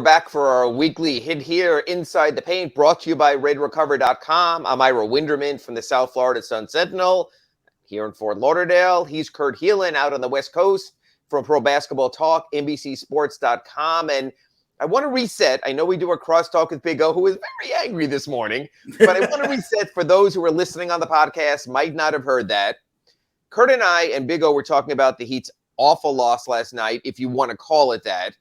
we're back for our weekly hit here, Inside the Paint, brought to you by RedRecover.com. I'm Ira Winderman from the South Florida Sun-Sentinel here in Fort Lauderdale. He's Kurt Helin out on the West Coast from Pro Basketball Talk, NBCSports.com. And I want to reset. I know we do a crosstalk with Big O, who is very angry this morning, but I want to reset for those who are listening on the podcast, might not have heard that. Kurt and I and Big O were talking about the Heat's awful loss last night, if you want to call it that.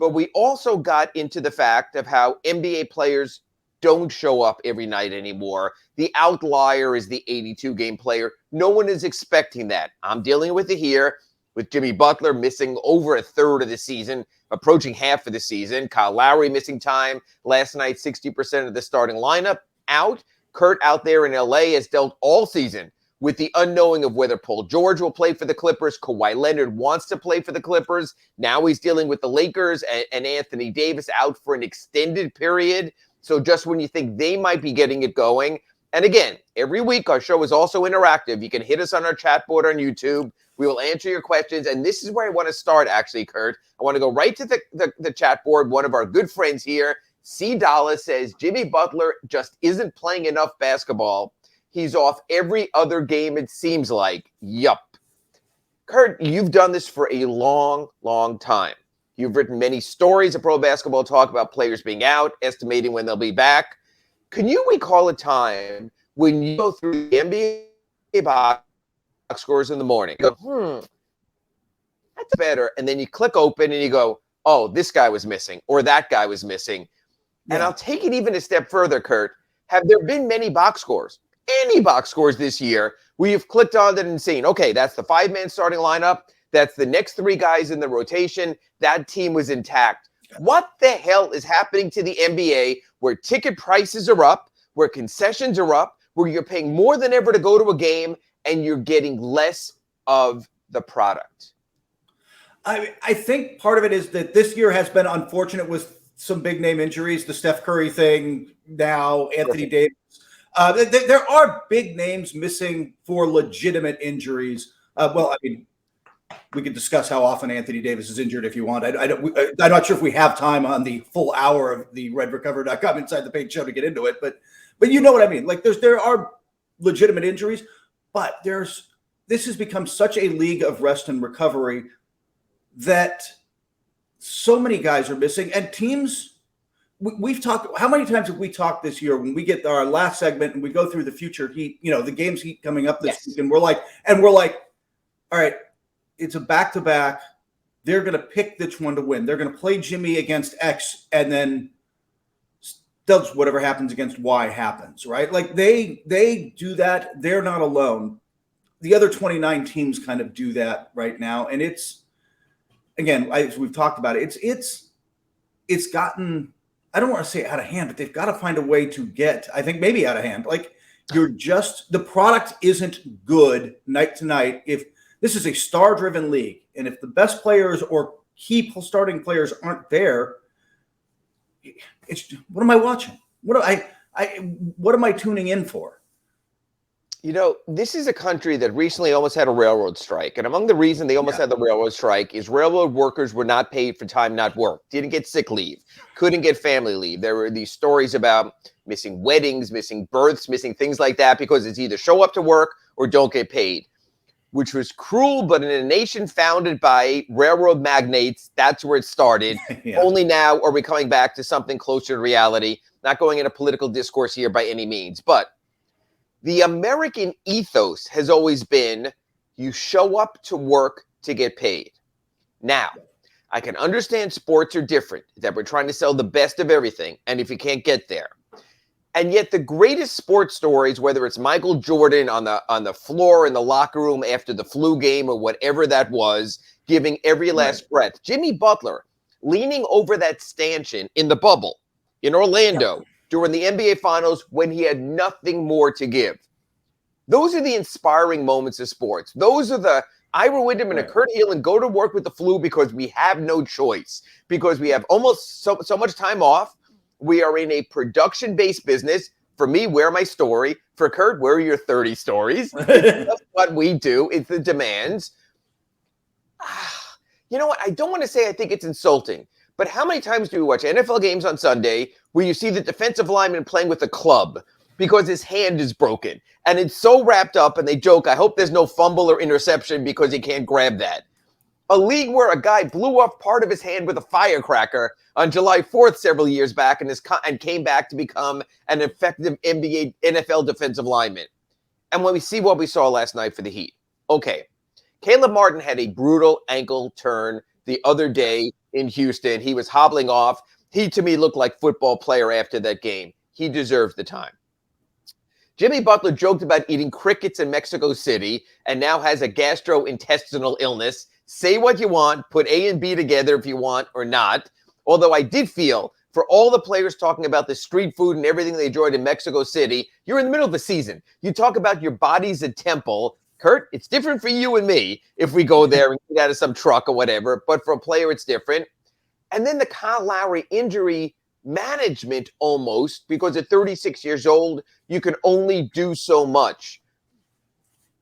But we also got into the fact of how NBA players don't show up every night anymore. The outlier is the 82-game player. No one is expecting that. I'm dealing with it here with Jimmy Butler missing over a third of the season, approaching half of the season. Kyle Lowry missing time last night, 60% of the starting lineup out. Kurt out there in LA has dealt all season with the unknowing of whether Paul George will play for the Clippers. Kawhi Leonard wants to play for the Clippers. Now he's dealing with the Lakers and Anthony Davis out for an extended period. So just when you think they might be getting it going. And again, every week our show is also interactive. You can hit us on our chat board on YouTube. We will answer your questions. And this is where I want to start, actually, Kurt. I want to go right to the chat board. One of our good friends here, C. Dallas, says Jimmy Butler just isn't playing enough basketball. He's off every other game, it seems like. Yup. Kurt, you've done this for a long, long time. You've written many stories of Pro Basketball Talk about players being out, estimating when they'll be back. Can you recall a time when you go through the NBA box scores in the morning, you go, that's better, and then you click open and you go, oh, this guy was missing, or that guy was missing. Yeah. And I'll take it even a step further, Kurt. Have there been many box scores? Any box scores this year where you've clicked on it and seen, okay, that's the five-man starting lineup. That's the next three guys in the rotation. That team was intact. What the hell is happening to the NBA where ticket prices are up, where concessions are up, where you're paying more than ever to go to a game and you're getting less of the product? I think part of it is that this year has been unfortunate with some big-name injuries, the Steph Curry thing now, Anthony Davis. There are big names missing for legitimate injuries. Well, I mean, we could discuss how often Anthony Davis is injured if you want. I'm not sure if we have time on the full hour of the RedRecover.com Inside the Paint show to get into it, but you know what I mean. Like there are legitimate injuries, but this has become such a league of rest and recovery that so many guys are missing, and teams. We've talked. How many times have we talked this year when we get our last segment and we go through the future Heat, the games Heat coming up this week, and we're like, all right, it's a back-to-back. They're going to pick which one to win. They're going to play Jimmy against X, and then whatever happens against Y happens, right? Like they do that. They're not alone. The other 29 teams kind of do that right now, and it's again, as we've talked about it, it's gotten. I don't want to say out of hand, but they've got to find a way to get, I think maybe out of hand. Like the product isn't good night to night. If this is a star-driven league, and if the best players or key starting players aren't there, what am I watching? What am I tuning in for? This is a country that recently almost had a railroad strike. And among the reason they almost had the railroad strike is railroad workers were not paid for time not worked, didn't get sick leave, couldn't get family leave. There were these stories about missing weddings, missing births, missing things like that because it's either show up to work or don't get paid, which was cruel. But in a nation founded by railroad magnates, that's where it started. Yeah. Only now are we coming back to something closer to reality, not going in a political discourse here by any means. But the American ethos has always been you show up to work to get paid. Now, I can understand sports are different, that we're trying to sell the best of everything, and if you can't get there. And yet the greatest sports stories, whether it's Michael Jordan on the floor in the locker room after the flu game or whatever that was, giving every last breath. Jimmy Butler leaning over that stanchion in the bubble in Orlando during the NBA Finals when he had nothing more to give. Those are the inspiring moments of sports. Those are the Ira Winderman and Kurt Helin go to work with the flu because we have no choice, because we have almost so much time off. We are in a production-based business. For me, where my story. For Kurt, where are your 30 stories? That's what we do. It's the demands. You know what? I don't want to say I think it's insulting, But how many times do we watch NFL games on Sunday where you see the defensive lineman playing with a club because his hand is broken? And it's so wrapped up, and they joke, I hope there's no fumble or interception because he can't grab that. A league where a guy blew off part of his hand with a firecracker on July 4th several years back and came back to become an effective NFL defensive lineman. And when we see what we saw last night for the Heat, okay, Caleb Martin had a brutal ankle turn the other day in Houston. He was hobbling off. He, to me, looked like football player after that game. He deserves the time. Jimmy Butler joked about eating crickets in Mexico City and now has a gastrointestinal illness. Say what you want, put A and B together if you want or not. Although I did feel for all the players talking about the street food and everything they enjoyed in Mexico City, you're in the middle of the season. You talk about your body's a temple. Kurt, it's different for you and me if we go there and get out of some truck or whatever. But for a player, it's different. And then the Kyle Lowry injury management almost, because at 36 years old, you can only do so much.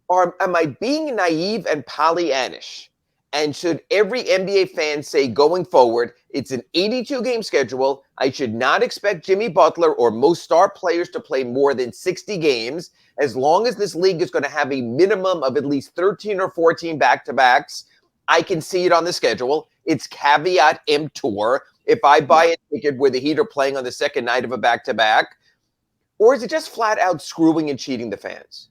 Or am I being naive and Pollyannish? And should every NBA fan say going forward, it's an 82-game schedule. I should not expect Jimmy Butler or most star players to play more than 60 games, as long as this league is going to have a minimum of at least 13 or 14 back-to-backs. I can see it on the schedule. It's caveat emptor. If I buy a ticket where the Heat are playing on the second night of a back-to-back, or is it just flat out screwing and cheating the fans?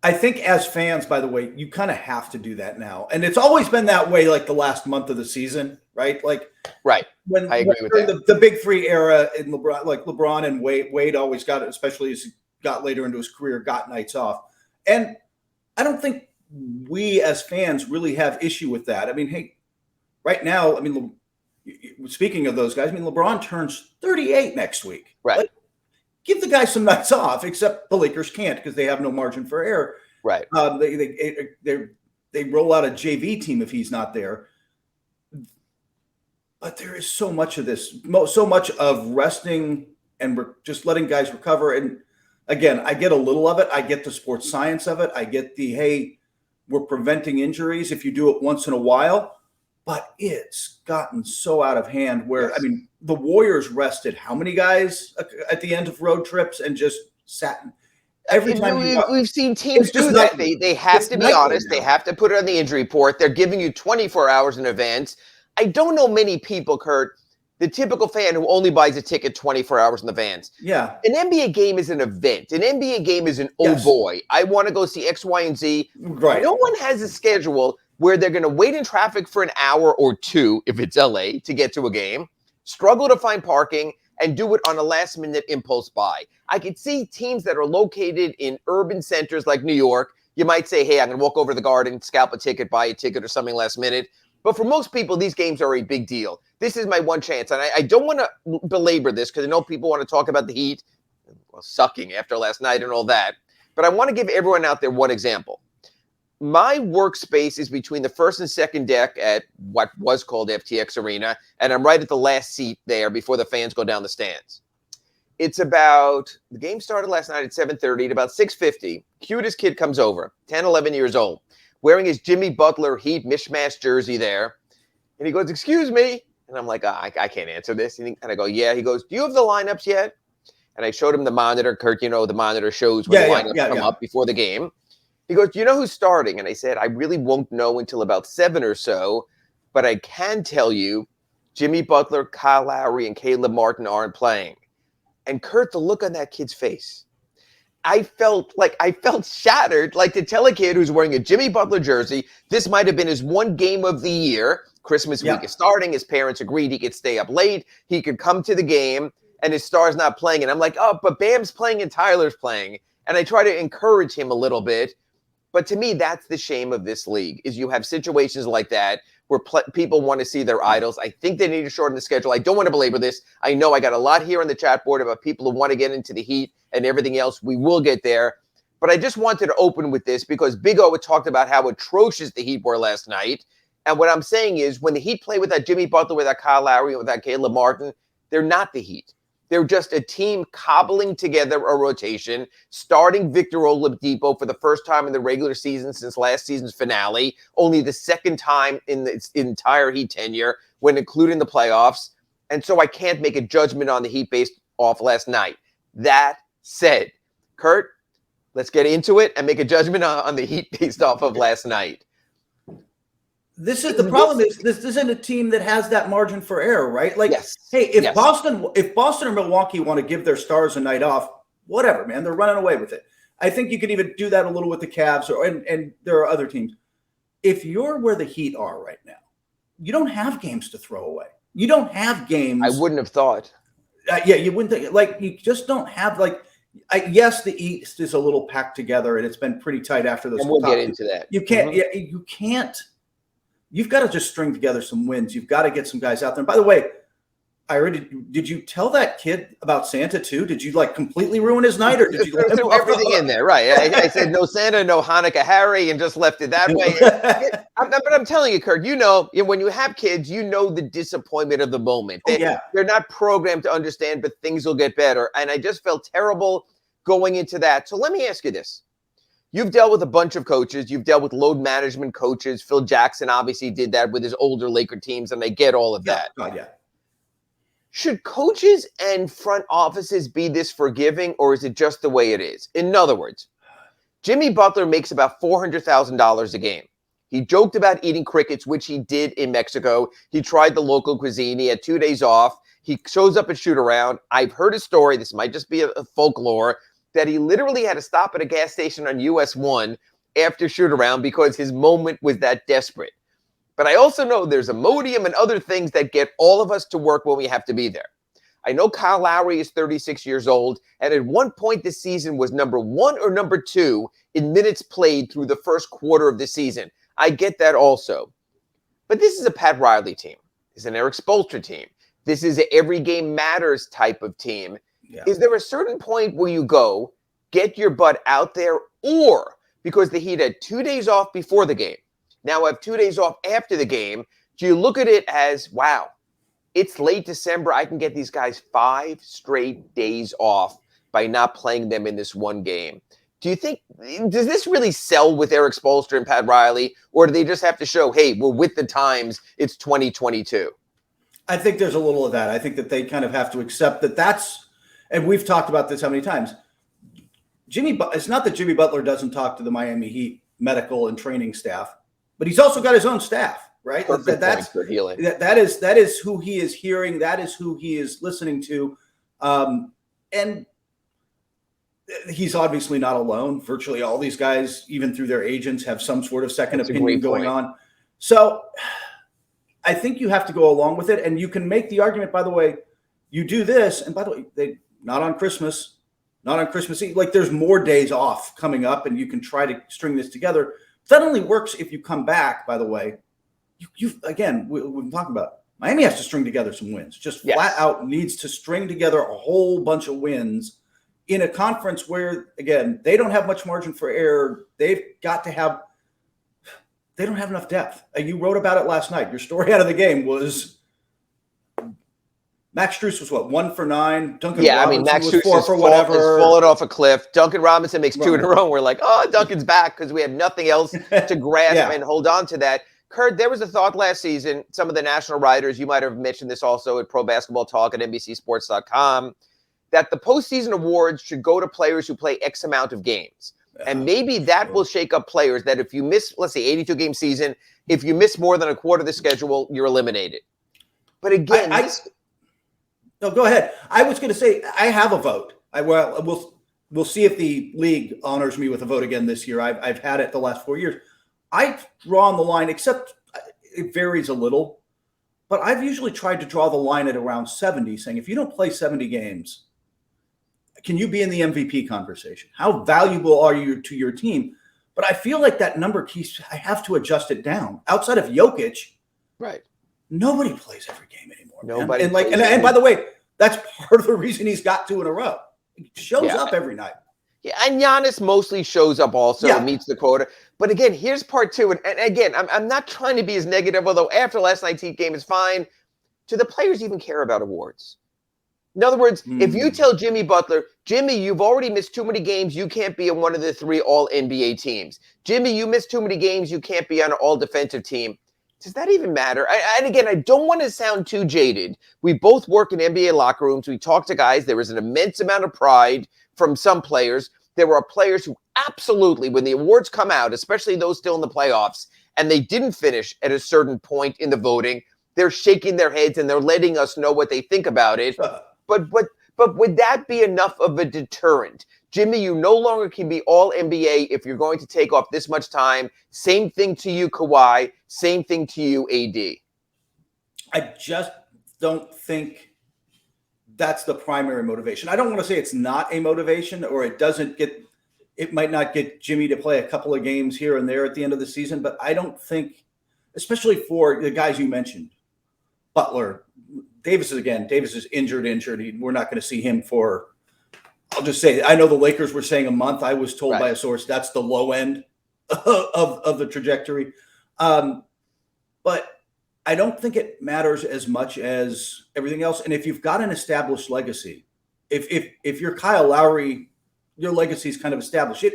I think as fans, by the way, you kind of have to do that now. And it's always been that way like the last month of the season, right? Like, right. When I agree with that. The big three era in LeBron, like LeBron and Wade always got it, especially as he got later into his career, got nights off. And I don't think we as fans really have issue with that. I mean, hey, right now, I mean, speaking of those guys, I mean, LeBron turns 38 next week. Right. Like, give the guy some nights off, except the Lakers can't because they have no margin for error. Right. They roll out a JV team if he's not there. But there is so much of this, so much of resting and just letting guys recover. And again, I get a little of it. I get the sports science of it. I get the, hey, we're preventing injuries if you do it once in a while. But it's gotten so out of hand where, yes. I mean, the Warriors rested how many guys at the end of road trips and just sat every time. We've seen teams do that. They have to be honest. They have to put it on the injury report. They're giving you 24 hours in advance. I don't know many people, Kurt, the typical fan who only buys a ticket 24 hours in advance. Yeah. An NBA game is an event. An NBA game is an, yes. Oh boy, I want to go see X, Y, and Z. Right. No one has a schedule where they're going to wait in traffic for an hour or two, if it's LA, to get to a game, struggle to find parking, and do it on a last-minute impulse buy. I could see teams that are located in urban centers like New York. You might say, hey, I'm going to walk over to the Garden, scalp a ticket, buy a ticket or something last minute. But for most people, these games are a big deal. This is my one chance. And I don't want to belabor this because I know people want to talk about the Heat sucking after last night and all that. But I want to give everyone out there one example. My workspace is between the first and second deck at what was called FTX Arena, and I'm right at the last seat there before the fans go down the stands. It's about, the game started last night at 7:30. At about 6:50, cutest kid comes over, 10, 11 years old, wearing his Jimmy Butler Heat mishmash jersey there. And he goes, excuse me. And I'm like, I can't answer this. And I go, yeah. He goes, do you have the lineups yet? And I showed him the monitor. Kurt, you know, the monitor shows when the lineups come up before the game. He goes, do you know who's starting? And I said, I really won't know until about 7 or so, but I can tell you Jimmy Butler, Kyle Lowry, and Caleb Martin aren't playing. And Kurt, the look on that kid's face, I felt shattered, like to tell a kid who's wearing a Jimmy Butler jersey, this might have been his one game of the year. Christmas week is starting. His parents agreed he could stay up late. He could come to the game, and his star's not playing. And I'm like, oh, but Bam's playing and Tyler's playing. And I try to encourage him a little bit. But to me, that's the shame of this league, is you have situations like that where people want to see their idols. I think they need to shorten the schedule. I don't want to belabor this. I know I got a lot here on the chat board about people who want to get into the Heat and everything else. We will get there. But I just wanted to open with this because Big O had talked about how atrocious the Heat were last night. And what I'm saying is when the Heat play with that Jimmy Butler, with that Kyle Lowry, with that Caleb Martin, they're not the Heat. They're just a team cobbling together a rotation, starting Victor Oladipo for the first time in the regular season since last season's finale, only the second time in its entire Heat tenure when including the playoffs. And so I can't make a judgment on the Heat based off last night. That said, Kurt, let's get into it and make a judgment on the Heat based off of last night. This is the problem. Is this isn't a team that has that margin for error, right? Like, yes. Hey, if Boston or Milwaukee want to give their stars a night off, whatever, man, they're running away with it. I think you could even do that a little with the Cavs, and there are other teams. If you're where the Heat are right now, you don't have games to throw away. You don't have games. I wouldn't have thought. Yeah, you wouldn't think, like, you just don't have, like, yes, the East is a little packed together, and it's been pretty tight after those. And we'll get into that. You can't. You can't. You've got to just string together some wins. You've got to get some guys out there. And by the way, did you tell that kid about Santa too? Did you like completely ruin his night, or did you threw everything in there? Right. I said no Santa, no Hanukkah Harry, and just left it that way. But I'm telling you, Kurt, when you have kids, the disappointment of the moment. They're not programmed to understand, but things will get better. And I just felt terrible going into that. So let me ask you this. You've dealt with a bunch of coaches. You've dealt with load management coaches. Phil Jackson obviously did that with his older Laker teams, and they get all of that. Yeah. Should coaches and front offices be this forgiving, or is it just the way it is? In other words, Jimmy Butler makes about $400,000 a game. He joked about eating crickets, which he did in Mexico. He tried the local cuisine. He had 2 days off. He shows up at shoot-around. I've heard a story. This might just be a folklore, that he literally had to stop at a gas station on US 1 after shoot-around because his moment was that desperate. But I also know there's Imodium and other things that get all of us to work when we have to be there. I know Kyle Lowry is 36 years old, and at one point this season was number 1 or number 2 in minutes played through the first quarter of the season. I get that also. But this is a Pat Riley team. This is an Eric Spoelstra team. This is an every game matters type of team. Yeah. Is there a certain point where you go, get your butt out there, or because the Heat had 2 days off before the game, now have 2 days off after the game, do you look at it as, wow, it's late December, I can get these guys 5 straight days off by not playing them in this one game? Do you think, does this really sell with Eric Spoelstra and Pat Riley, or do they just have to show, hey, we're with the times, it's 2022? I think there's a little of that. I think that they kind of have to accept that that's, and we've talked about this how many times. It's not that Jimmy Butler doesn't talk to the Miami Heat medical and training staff, but he's also got his own staff, right? That is who he is hearing. That is who he is listening to. And he's obviously not alone. Virtually all these guys, even through their agents, have some sort of second opinion going on. So I think you have to go along with it. And you can make the argument, by the way, you do this. And by the way, not on Christmas Eve. Like, there's more days off coming up, and you can try to string this together. That only works if you come back, by the way. We've been talking about Miami has to string together some wins. Just flat out needs to string together a whole bunch of wins in a conference where, again, they don't have much margin for error. They don't have enough depth. You wrote about it last night. Your story out of the game was Max Strus was 1 for 9. Duncan Robinson Max was Strus 4 for whatever. Fallen off a cliff. Duncan Robinson makes 2 in a row. We're like, oh, Duncan's back because we have nothing else to grasp and hold on to that. Kurt, there was a thought last season. Some of the national writers, you might have mentioned this also at Pro Basketball Talk at NBCSports.com, that the postseason awards should go to players who play X amount of games. And maybe that will shake up players that if you miss, let's say, 82-game season, if you miss more than a quarter of the schedule, you're eliminated. But again, no, go ahead. I was going to say I have a vote. We'll see if the league honors me with a vote again this year. I've had it the last 4 years. I draw on the line, except it varies a little, but I've usually tried to draw the line at around 70, saying if you don't play 70 games, can you be in the MVP conversation? How valuable are you to your team? But I feel like that number I have to adjust it down. Outside of Jokic, right? Nobody plays every game anymore. Nobody. And by the way, that's part of the reason he's got 2 in a row. He shows up every night. Yeah, and Giannis mostly shows up also and meets the quota. But again, here's part 2. And again, I'm not trying to be as negative, although after last night's Heat game is fine. Do the players even care about awards? In other words, if you tell Jimmy Butler, Jimmy, you've already missed too many games, you can't be on one of the 3 all-NBA teams. Jimmy, you missed too many games, you can't be on an all-defensive team. Does that even matter? And again, I don't want to sound too jaded. We both work in NBA locker rooms. We talk to guys. There is an immense amount of pride from some players. There are players who absolutely, when the awards come out, especially those still in the playoffs, and they didn't finish at a certain point in the voting, they're shaking their heads and they're letting us know what they think about it. But would that be enough of a deterrent? Jimmy, you no longer can be all NBA if you're going to take off this much time. Same thing to you, Kawhi. Same thing to you, AD. I just don't think that's the primary motivation. I don't want to say it's not a motivation, or it might not get Jimmy to play a couple of games here and there at the end of the season, but I don't think, especially for the guys you mentioned, Butler, Davis is injured. We're not going to see him for, I'll just say, I know the Lakers were saying a month. I was told by a source that's the low end of the trajectory. But I don't think it matters as much as everything else. And if you've got an established legacy, if you're Kyle Lowry, your legacy is kind of established.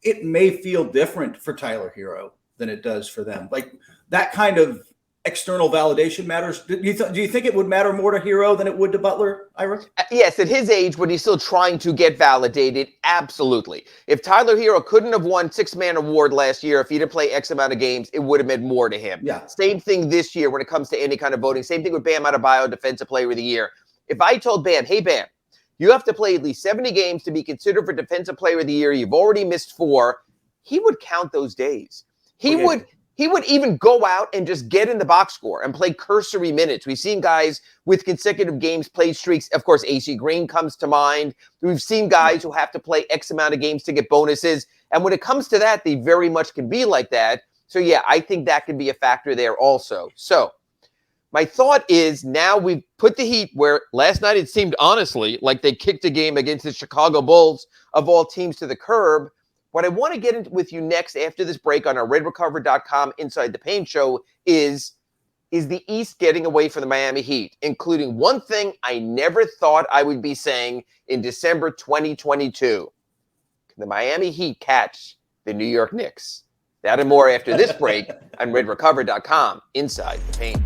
It may feel different for Tyler Hero than it does for them. Like that kind of external validation matters. Do you think it would matter more to Hero than it would to Butler, Ira? Yes, at his age, when he's still trying to get validated, absolutely. If Tyler Hero couldn't have won 6-man award last year, if he didn't play X amount of games, it would have meant more to him. Yeah. Same thing this year when it comes to any kind of voting. Same thing with Bam Adebayo, Defensive Player of the Year. If I told Bam, hey, Bam, you have to play at least 70 games to be considered for Defensive Player of the Year. You've already missed 4. He would count those days. He would even go out and just get in the box score and play cursory minutes. We've seen guys with consecutive games play streaks. Of course, AC Green comes to mind. We've seen guys who have to play X amount of games to get bonuses. And when it comes to that, they very much can be like that. So, yeah, I think that can be a factor there also. So my thought is now we've put the Heat where last night it seemed honestly like they kicked a game against the Chicago Bulls of all teams to the curb. What I want to get into with you next after this break on our redrecover.com Inside the Paint show is the East getting away from the Miami Heat, including one thing I never thought I would be saying in December 2022. Can the Miami Heat catch the New York Knicks? That and more after this break on redrecover.com Inside the Paint.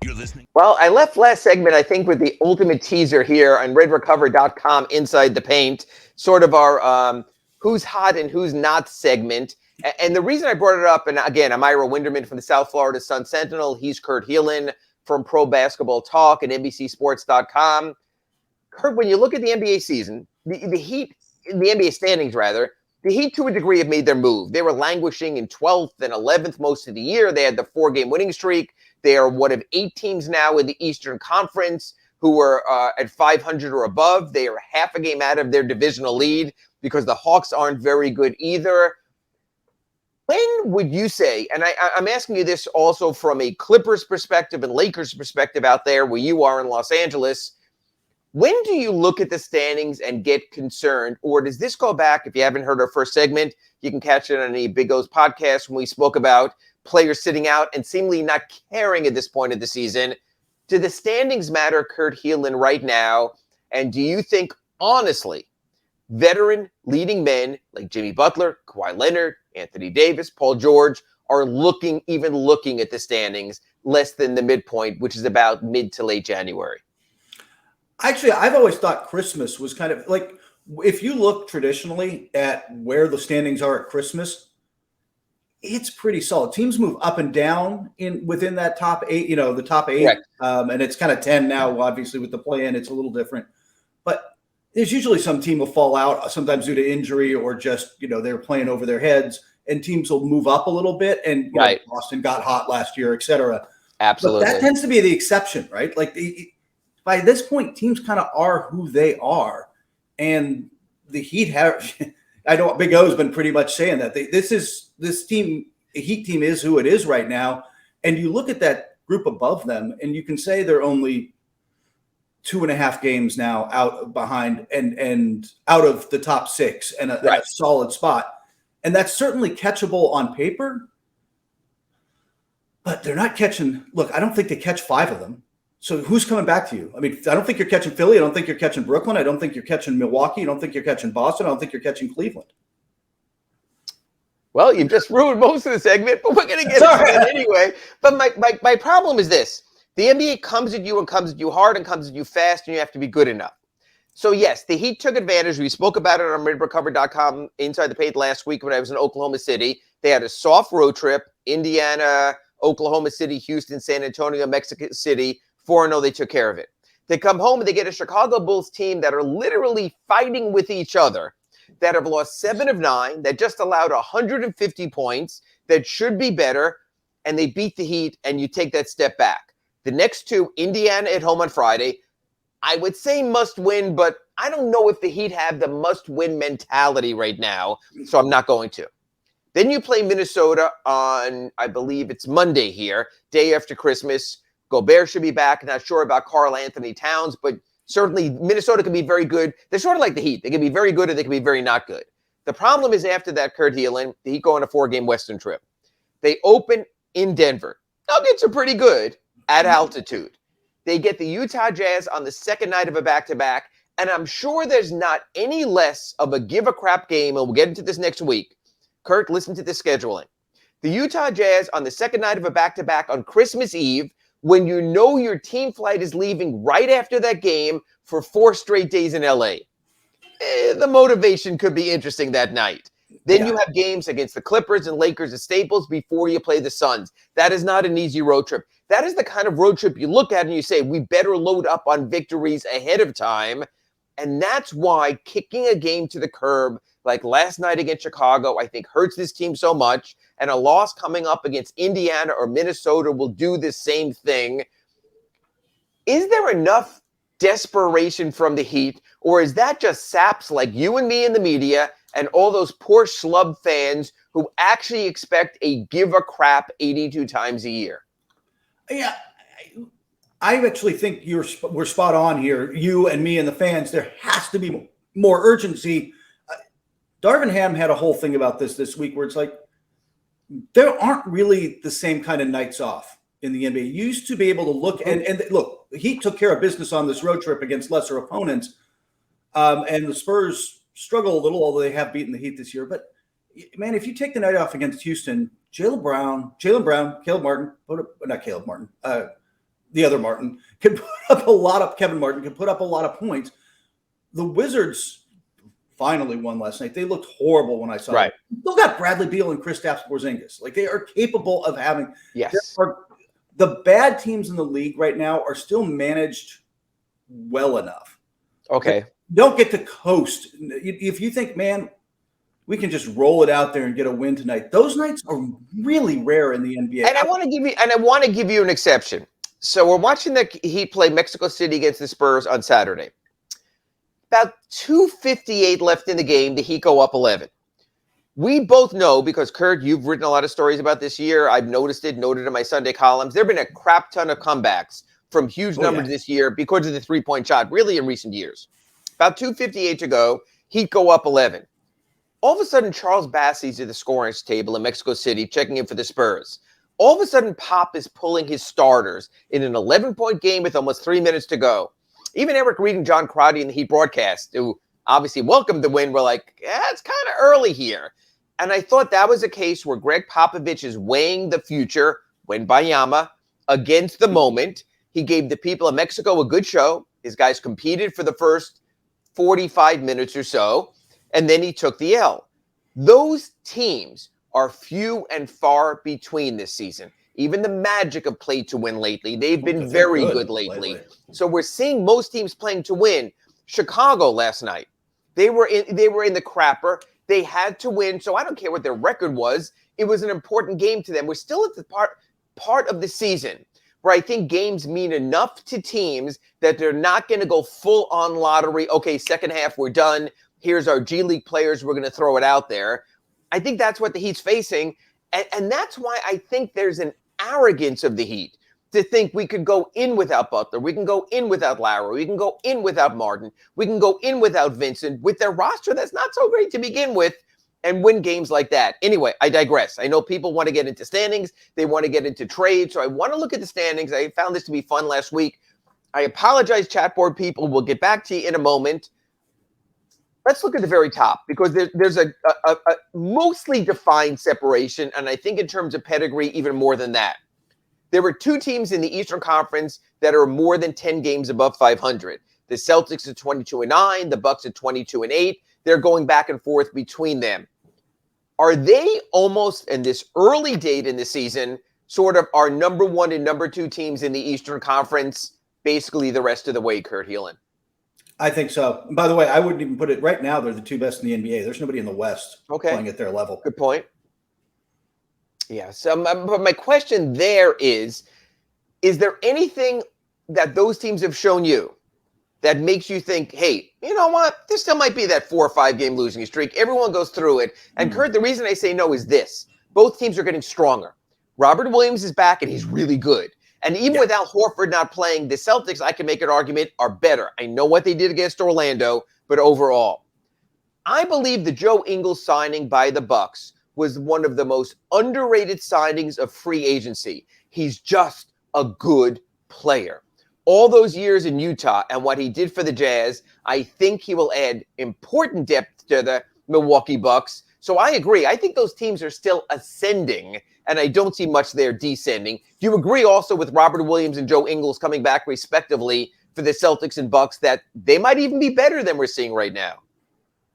You're listening. Well, I left last segment, I think, with the ultimate teaser here on redrecover.com Inside the Paint, sort of our who's hot and who's not segment. And the reason I brought it up, and again, I'm Ira Winderman from the South Florida Sun-Sentinel. He's Kurt Helin from Pro Basketball Talk and NBCSports.com. Kurt, when you look at the NBA season, the Heat, the NBA standings rather, the Heat to a degree have made their move. They were languishing in 12th and 11th most of the year. They had the 4-game winning streak. They are one of 8 teams now in the Eastern Conference who are at 500 or above. They are half a game out of their divisional lead because the Hawks aren't very good either. When would you say, and I'm asking you this also from a Clippers perspective and Lakers perspective out there where you are in Los Angeles, when do you look at the standings and get concerned? Or does this go back, if you haven't heard our first segment, you can catch it on the Big O's podcast when we spoke about players sitting out and seemingly not caring at this point of the season. Do the standings matter, Kurt Helin, right now? And do you think, honestly, veteran leading men like Jimmy Butler, Kawhi Leonard, Anthony Davis, Paul George are looking at the standings less than the midpoint, which is about mid to late January? Actually, I've always thought Christmas was kind of like, if you look traditionally at where the standings are at Christmas, it's pretty solid. Teams move up and down within that top 8, the top 8. Right. And it's kind of 10 now, obviously with the play-in, it's a little different. But there's usually some team will fall out, sometimes due to injury or just, they're playing over their heads, and teams will move up a little bit. And right. Boston got hot last year, et cetera. Absolutely. But that tends to be the exception, right? Like by this point, teams kind of are who they are. And the Heat have, I know Big O's been pretty much saying that. This team, the Heat team is who it is right now. And you look at that group above them, and you can say they're only 2.5 games now out behind and out of the top 6 and a solid spot. And that's certainly catchable on paper, but they're not catching. Look, I don't think they catch 5 of them. So who's coming back to you? I mean, I don't think you're catching Philly. I don't think you're catching Brooklyn. I don't think you're catching Milwaukee. I don't think you're catching Boston. I don't think you're catching Cleveland. Well, you've just ruined most of the segment, but we're going to get into it anyway. But my problem is this. The NBA comes at you and comes at you hard and comes at you fast, and you have to be good enough. So, yes, the Heat took advantage. We spoke about it on RedRecover.com Inside the Paint last week when I was in Oklahoma City. They had a soft road trip, Indiana, Oklahoma City, Houston, San Antonio, Mexico City. 4-0, they took care of it. They come home and they get a Chicago Bulls team that are literally fighting with each other, that have lost 7 of 9, that just allowed 150 points, that should be better, and they beat the Heat, and you take that step back. The next two, Indiana at home on Friday, I would say must win, but I don't know if the Heat have the must-win mentality right now, so I'm not going to. Then you play Minnesota on, I believe it's Monday here, day after Christmas. Gobert should be back. Not sure about Karl Anthony Towns, but certainly Minnesota can be very good. They're sort of like the Heat. They can be very good or they can be very not good. The problem is after that, Kurt Helin, the Heat go on a 4-game Western trip. They open in Denver. Nuggets are pretty good at altitude. They get the Utah Jazz on the second night of a back-to-back, and I'm sure there's not any less of a give-a-crap game, and we'll get into this next week. Kurt, listen to the scheduling. The Utah Jazz on the second night of a back-to-back on Christmas Eve, when you know your team flight is leaving right after that game for 4 straight days in L.A. The motivation could be interesting that night. Then you have games against the Clippers and Lakers at Staples before you play the Suns. That is not an easy road trip. That is the kind of road trip you look at and you say, we better load up on victories ahead of time. And that's why kicking a game to the curb like last night against Chicago, I think hurts this team so much. And a loss coming up against Indiana or Minnesota will do the same thing. Is there enough desperation from the Heat, or is that just saps like you and me in the media and all those poor schlub fans who actually expect a give a crap 82 times a year? Yeah, I actually think we're spot on here. You and me and the fans, there has to be more urgency. Darvin Ham had a whole thing about this week where it's like, there aren't really the same kind of nights off in the NBA. You used to be able to look and look, the Heat took care of business on this road trip against lesser opponents. And the Spurs struggle a little, although they have beaten the Heat this year. But man, if you take the night off against Houston, Jaylen Brown, Caleb Martin, not Caleb Martin, the other Martin, can put up a lot of, Kevin Martin can put up a lot of points. The Wizards finally won last night. They looked horrible when I saw them. Still got Bradley Beal and Kristaps Porzingis. Like, they are capable of having. Yes. The bad teams in the league right now are still managed well enough. Okay. They don't get to coast. If you think, man, we can just roll it out there and get a win tonight, those nights are really rare in the NBA. And I want to give you an exception. So we're watching the Heat play Mexico City against the Spurs on Saturday. About 2:58 left in the game, the Heat go up 11. We both know, because Kurt, you've written a lot of stories about this year. I've noticed it, noted in my Sunday columns. There have been a crap ton of comebacks from huge numbers this year because of the three-point shot, really in recent years. About 2:58 to go, Heat go up 11. All of a sudden, Charles Bassey's at the scoring table in Mexico City, checking in for the Spurs. All of a sudden, Pop is pulling his starters in an 11-point game with almost 3 minutes to go. Even Eric Reed and John Crotty in the Heat broadcast, who obviously welcomed the win, were like, yeah, it's kind of early here. And I thought that was a case where Greg Popovich is weighing the future, Wembanyama, against the moment. He gave the people of Mexico a good show. His guys competed for the first 45 minutes or so, and then he took the L. Those teams are few and far between this season. Even the Magic have played to win lately. They've been very good lately. So we're seeing most teams playing to win. Chicago last night, they were in the crapper. They had to win. So I don't care what their record was. It was an important game to them. We're still at the part of the season where I think games mean enough to teams that they're not going to go full on lottery. Okay, second half, we're done. Here's our G League players. We're going to throw it out there. I think that's what the Heat's facing. And that's why I think there's an arrogance of the Heat to think we could go in without Butler. We can go in without Lowry. We can go in without Martin. We can go in without Vincent with their roster that's not so great to begin with and win games like that. Anyway, I digress. I know people want to get into standings. They want to get into trades. So I want to look at the standings. I found this to be fun last week. I apologize, chat board people. We'll get back to you in a moment. Let's look at the very top, because there's a mostly defined separation, and I think in terms of pedigree, even more than that. There were two teams in the Eastern Conference that are more than 10 games above 500. The Celtics at 22-9, the Bucks at 22-8. They're going back and forth between them. Are they almost, in this early date in the season, sort of our number one and number two teams in the Eastern Conference, basically the rest of the way, Kurt Helin? I think so. And by the way, I wouldn't even put it right now. They're the two best in the NBA. There's nobody in the West playing at their level. Good point. Yeah. So, but my question there is there anything that those teams have shown you that makes you think, hey, you know what? There still might be that 4 or 5 game losing streak. Everyone goes through it. And Kurt, the reason I say no is this. Both teams are getting stronger. Robert Williams is back, and he's really good. And even without Horford not playing, the Celtics, I can make an argument, are better. I know what they did against Orlando, but overall, I believe the Joe Ingles signing by the Bucks was one of the most underrated signings of free agency. He's just a good player. All those years in Utah and what he did for the Jazz, I think he will add important depth to the Milwaukee Bucks. So I agree. I think those teams are still ascending, and I don't see much there descending. Do you agree also with Robert Williams and Joe Ingles coming back respectively for the Celtics and Bucks that they might even be better than we're seeing right now?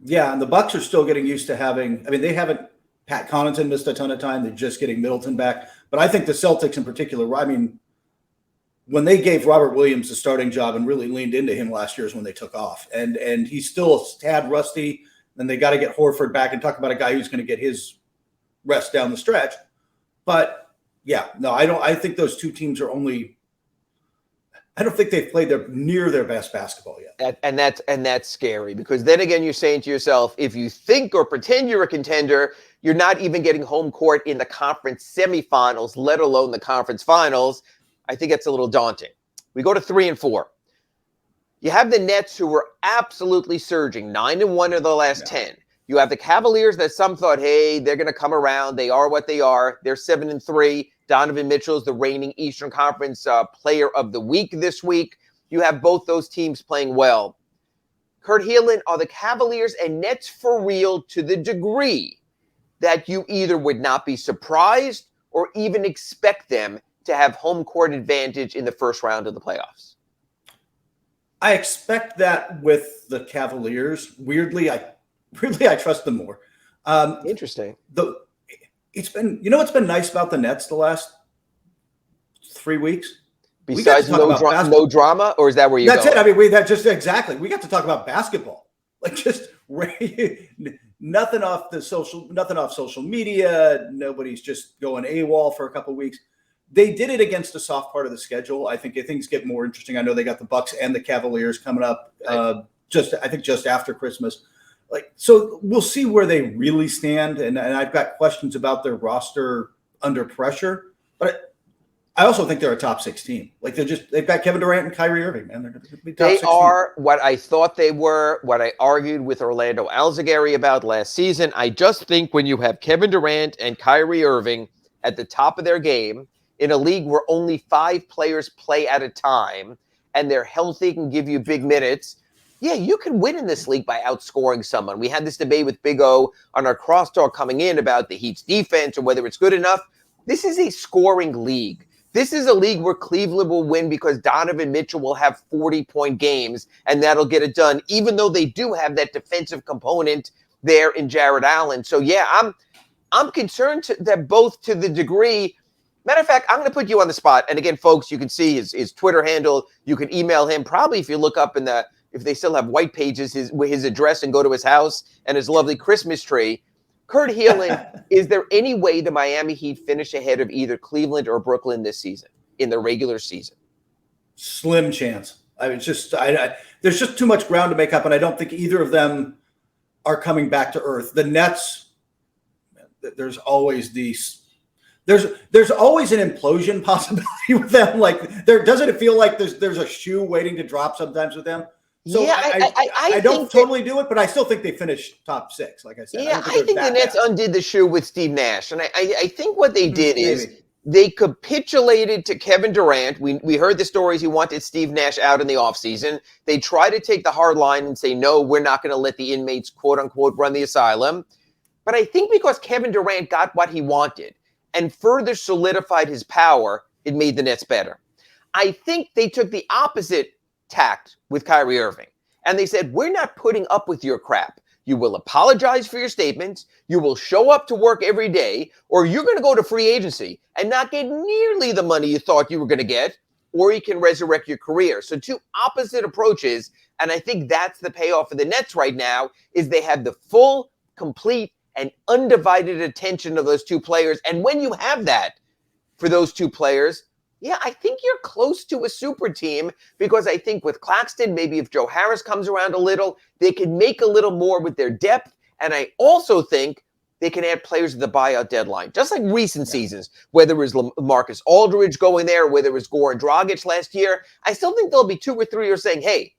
Yeah, and the Bucks are still getting used to having – I mean, they haven't – Pat Connaughton missed a ton of time. They're just getting Middleton back. But I think the Celtics in particular – I mean, when they gave Robert Williams the starting job and really leaned into him last year is when they took off. And he's still a tad rusty. Then they got to get Horford back and talk about a guy who's going to get his rest down the stretch. But yeah, no, I don't. I think those two teams are only. I don't think they've played near their best basketball yet. And that's scary, because then again, you're saying to yourself, if you think or pretend you're a contender, you're not even getting home court in the conference semifinals, let alone the conference finals. I think that's a little daunting. We go to 3 and 4. You have the Nets, who were absolutely surging, 9-1 of the last 10. You have the Cavaliers that some thought, hey, they're going to come around. They are what they are. They're 7-3. Donovan Mitchell's the reigning Eastern Conference Player of the Week this week. You have both those teams playing well. Kurt Helin, are the Cavaliers and Nets for real to the degree that you either would not be surprised or even expect them to have home court advantage in the first round of the playoffs? I expect that with the Cavaliers. Weirdly, I trust them more. Interesting. It's been nice about the Nets the last 3 weeks. Besides no drama, or is that where you? That's it. I mean, we got to talk about basketball. Like, just nothing off social media. Nobody's just going AWOL for a couple of weeks. They did it against a soft part of the schedule. I think things get more interesting. I know they got the Bucks and the Cavaliers coming up just after Christmas. So we'll see where they really stand. And I've got questions about their roster under pressure. But I also think they're a top 6 team. They've got Kevin Durant and Kyrie Irving, man. They're going to be top 6 They are what I thought they were, what I argued with Orlando Alzugaray about last season. I just think when you have Kevin Durant and Kyrie Irving at the top of their game, in a league where only 5 players play at a time and they're healthy, can give you big minutes, yeah, you can win in this league by outscoring someone. We had this debate with Big O on our crosstalk coming in about the Heat's defense or whether it's good enough. This is a scoring league. This is a league where Cleveland will win because Donovan Mitchell will have 40-point games, and that'll get it done, even though they do have that defensive component there in Jared Allen. So, yeah, I'm concerned that both to the degree. Matter of fact, I'm going to put you on the spot. And again, folks, you can see his Twitter handle. You can email him. Probably if you look up if they still have white pages, his address, and go to his house and his lovely Christmas tree. Kurt Helin, is there any way the Miami Heat finish ahead of either Cleveland or Brooklyn this season in the regular season? Slim chance. I mean, there's just too much ground to make up, and I don't think either of them are coming back to earth. The Nets, there's always these. There's always an implosion possibility with them. Doesn't it feel like there's a shoe waiting to drop sometimes with them? So yeah, I don't totally do it, but I still think they finish top 6. Like I said, yeah, I think the Nets undid the shoe with Steve Nash, and I think what they did is They capitulated to Kevin Durant. We heard the stories. He wanted Steve Nash out in the offseason. They tried to take the hard line and say, no, we're not going to let the inmates, quote unquote, run the asylum. But I think because Kevin Durant got what he wanted and further solidified his power, it made the Nets better. I think they took the opposite tact with Kyrie Irving. And they said, we're not putting up with your crap. You will apologize for your statements. You will show up to work every day, or you're going to go to free agency and not get nearly the money you thought you were going to get, or you can resurrect your career. So two opposite approaches. And I think that's the payoff for the Nets right now is they have the full, complete, and undivided attention of those two players. And when you have that for those two players, yeah, I think you're close to a super team because I think with Claxton, maybe if Joe Harris comes around a little, they can make a little more with their depth. And I also think they can add players at the buyout deadline, just like recent seasons, whether it was Marcus Aldridge going there, whether it was Goran Dragic last year. I still think there'll be 2 or 3 years saying, hey,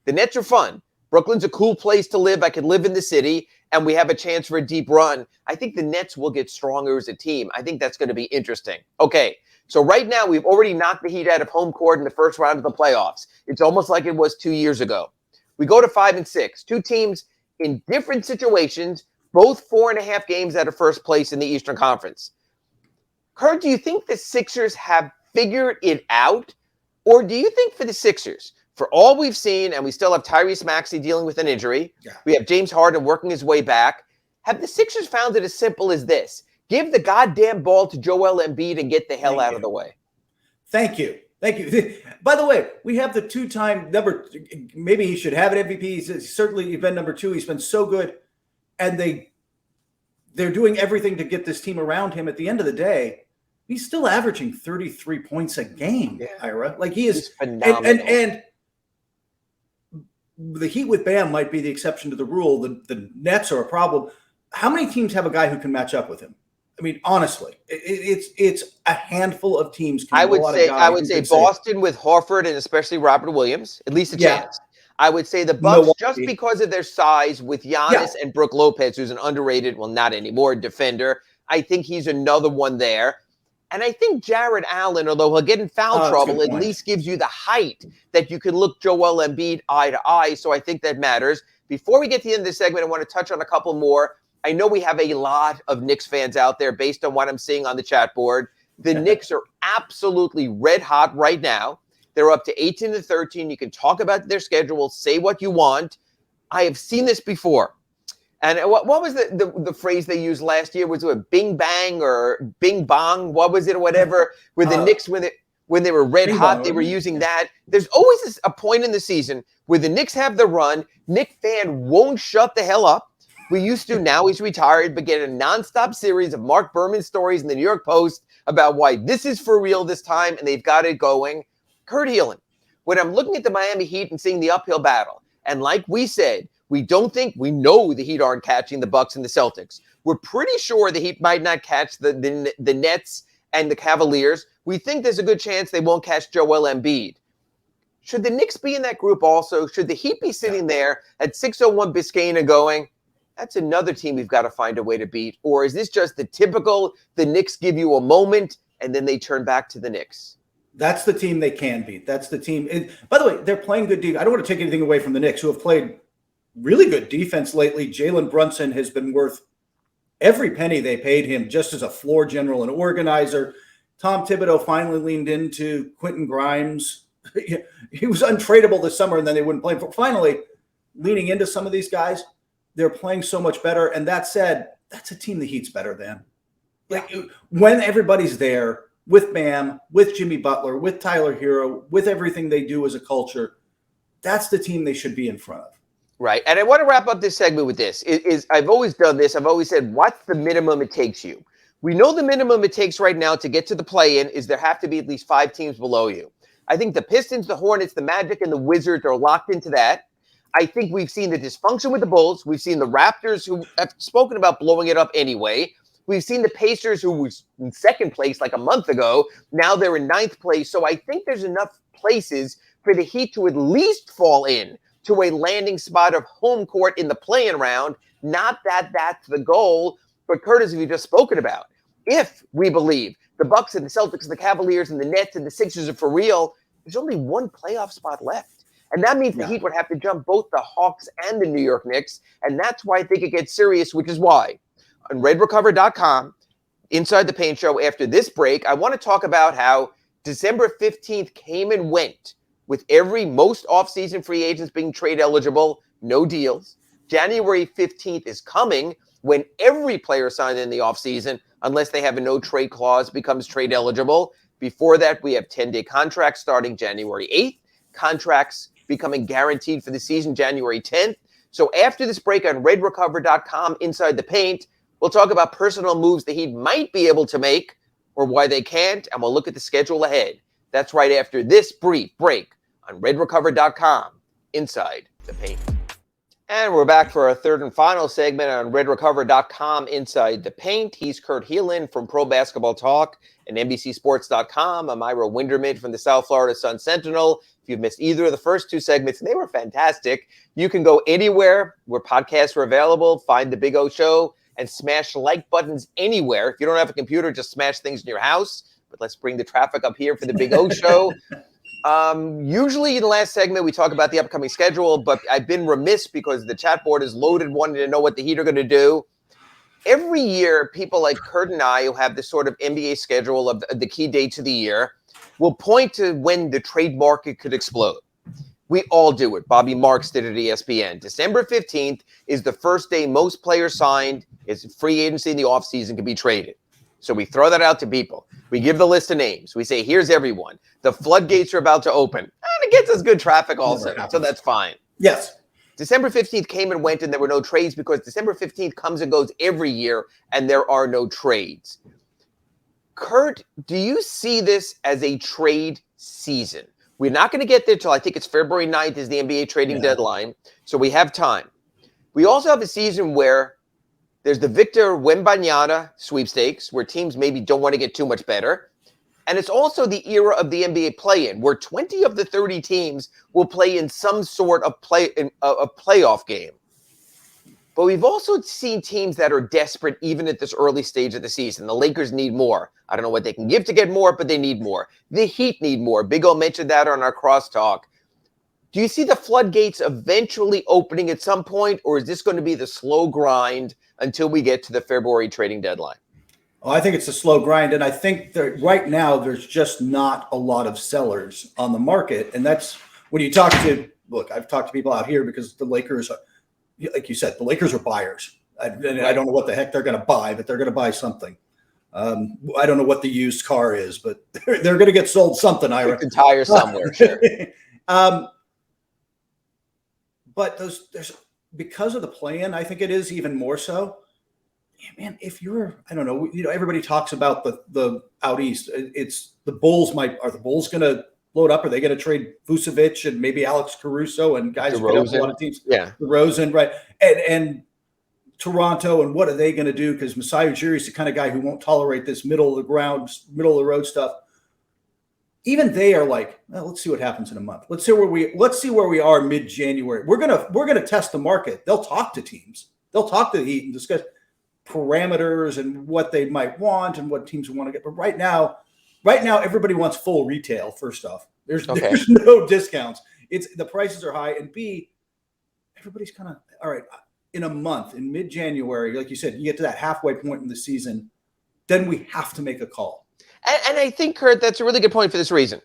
the Nets are fun. Brooklyn's a cool place to live. I can live in the city, and we have a chance for a deep run. I think the Nets will get stronger as a team. I think that's going to be interesting. Okay. So right now, we've already knocked the Heat out of home court in the first round of the playoffs. It's almost like it was 2 years ago. We go to 5 and 6, 2 teams in different situations, both 4.5 games out of first place in the Eastern Conference. Kurt, do you think the Sixers have figured it out? Or do you think for the Sixers, for all we've seen, and we still have Tyrese Maxey dealing with an injury, we have James Harden working his way back, have the Sixers found it as simple as this? Give the goddamn ball to Joel Embiid and get the hell out of the way. Thank you. Thank you. By the way, we have the 2-time number. Maybe he should have an MVP. He's certainly been number 2. He's been so good. And they're doing everything to get this team around him. At the end of the day, he's still averaging 33 points a game, Ira. Like he is phenomenal. And the Heat with Bam might be the exception to the rule. The Nets are a problem. How many teams have a guy who can match up with him? I mean, honestly, it's a handful of teams. I would say Boston with Horford and especially Robert Williams, at least a chance. I would say the Bucks just because of their size with Giannis and Brook Lopez, who's an underrated, well, not anymore, defender. I think he's another one there. And I think Jared Allen, although he'll get in foul trouble, at least gives you the height that you can look Joel Embiid eye to eye. So I think that matters. Before we get to the end of this segment, I want to touch on a couple more. I know we have a lot of Knicks fans out there based on what I'm seeing on the chat board. The Knicks are absolutely red hot right now. They're up to 18-13. You can talk about their schedule, say what you want. I have seen this before. And what was the phrase they used last year? Was it Bing Bang or Bing Bong? What was it or whatever? With the Knicks, when they were red hot, they were using that. There's always a point in the season where the Knicks have the run. Knick fan won't shut the hell up. We used to, now he's retired, but get a nonstop series of Mark Berman stories in the New York Post about why this is for real this time, and they've got it going. Kurt Helin, when I'm looking at the Miami Heat and seeing the uphill battle, and like we said, we know the Heat aren't catching the Bucks and the Celtics. We're pretty sure the Heat might not catch the Nets and the Cavaliers. We think there's a good chance they won't catch Joel Embiid. Should the Knicks be in that group also? Should the Heat be sitting there at 601 Biscayne and going, that's another team we've got to find a way to beat? Or is this just the typical, the Knicks give you a moment and then they turn back to the Knicks? That's the team they can beat. That's the team. And by the way, they're playing good defense. I don't want to take anything away from the Knicks, who have played really good defense lately. Jalen Brunson has been worth every penny they paid him just as a floor general and organizer. Tom Thibodeau finally leaned into Quentin Grimes. He was untradeable this summer, and then they wouldn't play him. Finally, leaning into some of these guys. They're playing so much better. And that said, that's a team the Heat's better than. Like when everybody's there with Bam, with Jimmy Butler, with Tyler Hero, with everything they do as a culture, that's the team they should be in front of. Right. And I want to wrap up this segment with this. I've always done this. I've always said, what's the minimum it takes you? We know the minimum it takes right now to get to the play-in is there have to be at least 5 teams below you. I think the Pistons, the Hornets, the Magic, and the Wizards are locked into that. I think we've seen the dysfunction with the Bulls. We've seen the Raptors, who have spoken about blowing it up anyway. We've seen the Pacers, who was in second place like a month ago. Now they're in 9th place. So I think there's enough places for the Heat to at least fall in to a landing spot of home court in the play-in round. Not that that's the goal, but Curtis, have you just spoken about? If we believe the the Bucks and the Celtics and the Cavaliers and the Nets and the Sixers are for real, there's only one playoff spot left. And that means the Heat would have to jump both the Hawks and the New York Knicks. And that's why I think it gets serious, which is why on redrecover.com, Inside the Paint Show, after this break, I want to talk about how December 15th came and went with most offseason free agents being trade eligible, no deals. January 15th is coming when every player signed in the offseason, unless they have a no trade clause, becomes trade eligible. Before that, we have 10-day contracts starting January 8th, contracts becoming guaranteed for the season January 10th. So after this break on redrecover.com, Inside the Paint, we'll talk about personal moves the Heat might be able to make or why they can't, and we'll look at the schedule ahead. That's right after this brief break on redrecover.com, Inside the Paint. And we're back for our third and final segment on redrecover.com, Inside the Paint. He's Kurt Helin from Pro Basketball Talk and NBCSports.com. I'm Ira Winderman from the South Florida Sun-Sentinel. If you've missed either of the first two segments, and they were fantastic, you can go anywhere where podcasts are available, find The Big O Show, and smash like buttons anywhere. If you don't have a computer, just smash things in your house. But let's bring the traffic up here for The Big O Show. Usually in the last segment, we talk about the upcoming schedule, but I've been remiss because the chat board is loaded wanting to know what the Heat are going to do. Every year, people like Kurt and I, who have this sort of NBA schedule of the key dates of the year, will point to when the trade market could explode. We all do it. Bobby Marks did it at ESPN. December 15th is the first day most players signed. It's free agency in the offseason can be traded. So we throw that out to people. We give the list of names. We say, here's everyone. The floodgates are about to open. And it gets us good traffic also, so that's fine. Yes. December 15th came and went, and there were no trades because December 15th comes and goes every year, and there are no trades. Kurt, do you see this as a trade season? We're not going to get there till I think it's February 9th is the NBA trading deadline, so we have time. We also have a season where there's the Victor Wembanyama sweepstakes, where teams maybe don't want to get too much better. And it's also the era of the NBA play-in, where 20 of the 30 teams will play in some sort of playoff game. But we've also seen teams that are desperate even at this early stage of the season. The Lakers need more. I don't know what they can give to get more, but they need more. The Heat need more. Big O mentioned that on our crosstalk. Do you see the floodgates eventually opening at some point, or is this going to be the slow grind until we get to the February trading deadline? Well, I think it's a slow grind, and I think that right now there's just not a lot of sellers on the market, and that's when you talk to – look, I've talked to people out here because the Lakers, like you said, the Lakers are buyers. I don't know what the heck they're going to buy, but they're going to buy something. I don't know what the used car is, but they're going to get sold something, Ira. It's a tire somewhere, sure. But there's because of the play-in, I think it is even more so. Yeah, man, if you're, I don't know, everybody talks about the out east. It's the Bulls are the Bulls going to load up? Are they going to trade Vucevic and maybe Alex Caruso and guys who get up a lot of teams? Yeah, DeRozan, right? And Toronto, and what are they going to do? Because Masai Ujiri is the kind of guy who won't tolerate this middle of the ground, middle of the road stuff. Even they are like, well, let's see what happens in a month. Let's see where we are mid-January. We're gonna test the market. They'll talk to teams. They'll talk to the Heat and discuss parameters and what they might want and what teams want to get. But right now, everybody wants full retail. First off, there's no discounts. It's the prices are high, and B, everybody's kind of all right. In a month, in mid-January, like you said, you get to that halfway point in the season, then we have to make a call. And I think, Kurt, that's a really good point for this reason.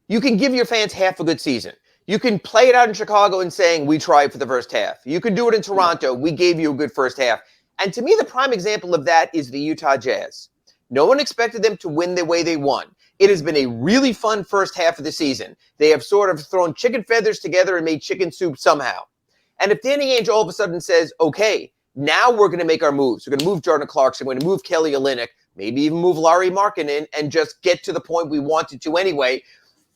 You can give your fans half a good season. You can play it out in Chicago and saying, we tried for the first half. You can do it in Toronto. We gave you a good first half. And to me, the prime example of that is the Utah Jazz. No one expected them to win the way they won. It has been a really fun first half of the season. They have sort of thrown chicken feathers together and made chicken soup somehow. And if Danny Ainge all of a sudden says, okay, now we're going to make our moves. We're going to move Jordan Clarkson. We're going to move Kelly Olynyk, maybe even move Larry Markkinen and just get to the point we wanted to anyway.